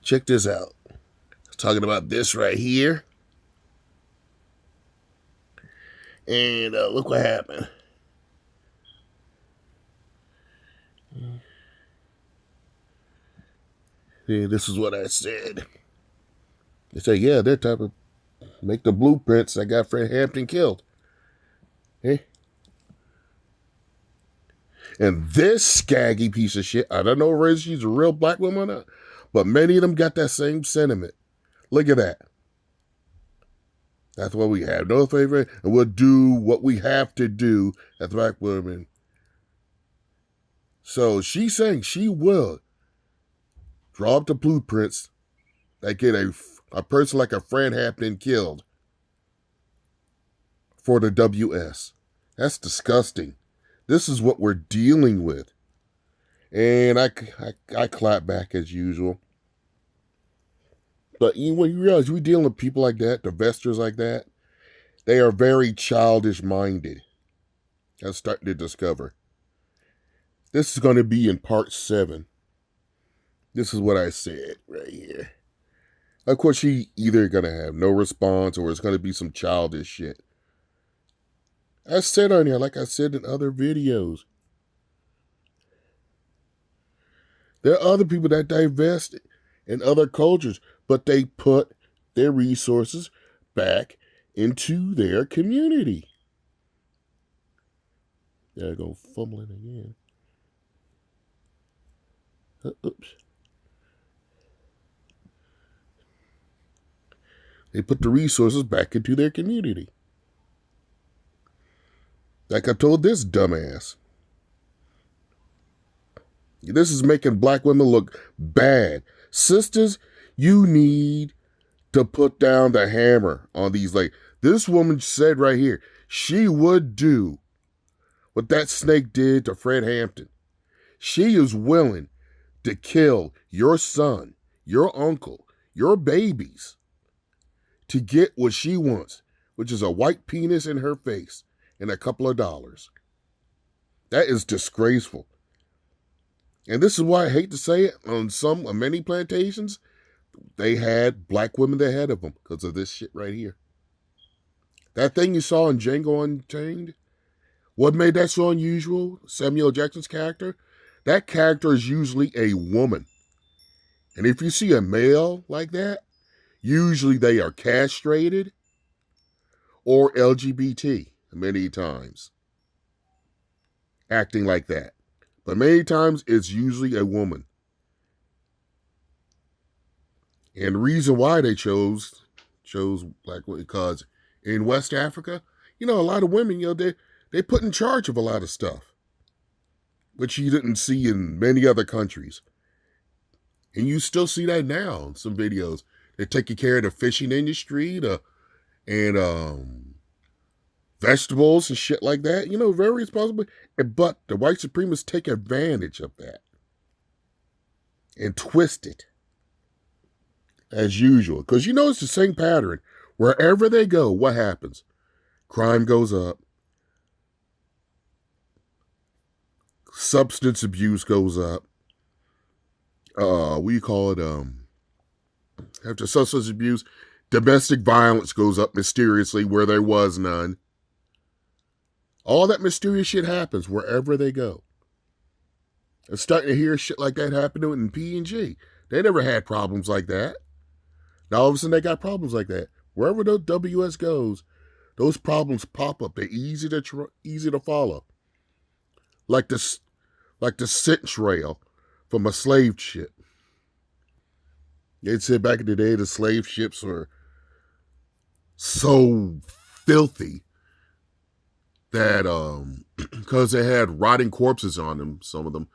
Check this out. Talking about this right here. And look what happened. Yeah, this is what I said. They say, yeah, they're type of make the blueprints that got Fred Hampton killed. Hey. And this scaggy piece of shit, I don't know whether she's a real black woman or not, but many of them got that same sentiment. Look at that. That's what we have. No favor, and we'll do what we have to do as black women. So she's saying she will draw up the blueprints that get a person like a Fred Hampton killed for the WS. That's disgusting. This is what we're dealing with. And I clap back as usual. But when you realize we're dealing with people like that, divestors like that, they are very childish minded. I'm starting to discover. This is going to be in part 7. This is what I said right here. Of course, she either going to have no response or it's going to be some childish shit. I said on here, like I said in other videos, there are other people that divest in other cultures, but they put their resources back into their community. There I go, fumbling again. Oops. They put the resources back into their community. Like I told this dumbass. This is making black women look bad. Sisters, you need to put down the hammer on these. Like this woman said right here, she would do what that snake did to Fred Hampton. She is willing to kill your son, your uncle, your babies to get what she wants, which is a white penis in her face and a couple of dollars. That is disgraceful. And this is why I hate to say it, on many plantations, they had black women ahead of them because of this shit right here. That thing you saw in Django Unchained, what made that so unusual? Samuel Jackson's character? That character is usually a woman. And if you see a male like that, usually they are castrated or LGBT many times, acting like that. But many times it's usually a woman. And the reason why they chose black women, because in West Africa, a lot of women, they put in charge of a lot of stuff, which you didn't see in many other countries. And you still see that now in some videos. They're taking care of the fishing industry, and vegetables and shit like that. Very responsible. But the white supremacists take advantage of that and twist it as usual. Because it's the same pattern. Wherever they go, what happens? Crime goes up. Substance abuse goes up. After substance abuse, domestic violence goes up mysteriously where there was none. All that mysterious shit happens wherever they go. I'm starting to hear shit like that happening in P&G. They never had problems like that. Now all of a sudden they got problems like that. Wherever the WS goes, those problems pop up. They're easy to follow. Like the cinch rail from a slave ship. They'd said back in the day the slave ships were so filthy that because they had rotting corpses on them, some of them,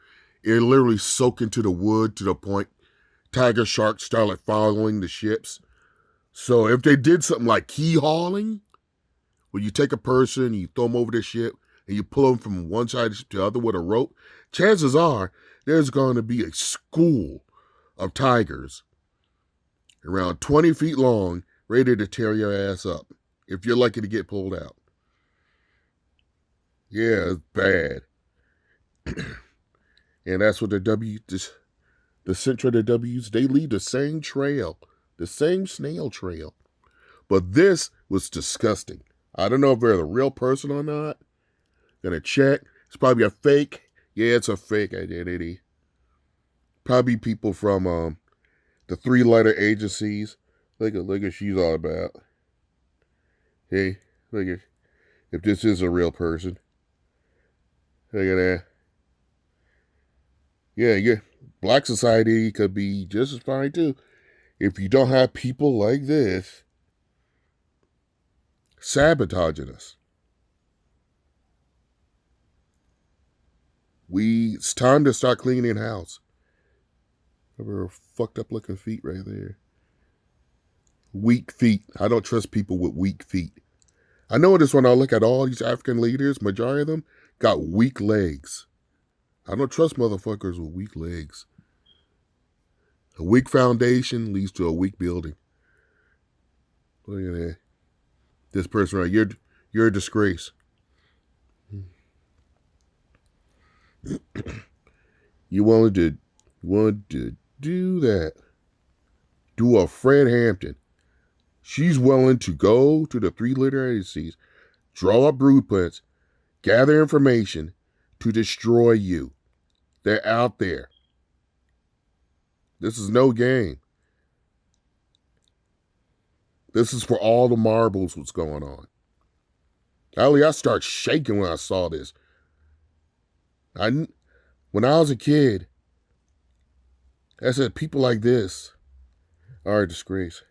it literally soaked into the wood to the point tiger sharks started following the ships. So if they did something like key hauling, where you take a person, you throw them over the ship, and you pull them from one side to the other with a rope, chances are there's going to be a school of tigers around 20 feet long ready to tear your ass up if you're lucky to get pulled out. Yeah, it's bad. And that's what the the center of the W's, they leave the same trail, the same snail trail. But this was disgusting. I don't know if they're the real person or not. Gonna check. It's probably a fake. Yeah, it's a fake identity. Probably people from the 3-letter agencies. Look at she's all about. Hey, look at if this is a real person. Look at that. Yeah. Black society could be just as fine too. If you don't have people like this sabotaging us. It's time to start cleaning house. Her fucked up looking feet right there. Weak feet. I don't trust people with weak feet. I know this when I look at all these African leaders, majority of them got weak legs. I don't trust motherfuckers with weak legs. A weak foundation leads to a weak building. Look at that. This person right, you're a disgrace. You wanted to do that. Do a Fred Hampton. She's willing to go to the 3-letter agencies, draw up blueprints, gather information to destroy you. They're out there. This is no game. This is for all the marbles what's going on. I start shaking when I saw this. When I was a kid, I said people like this are a disgrace.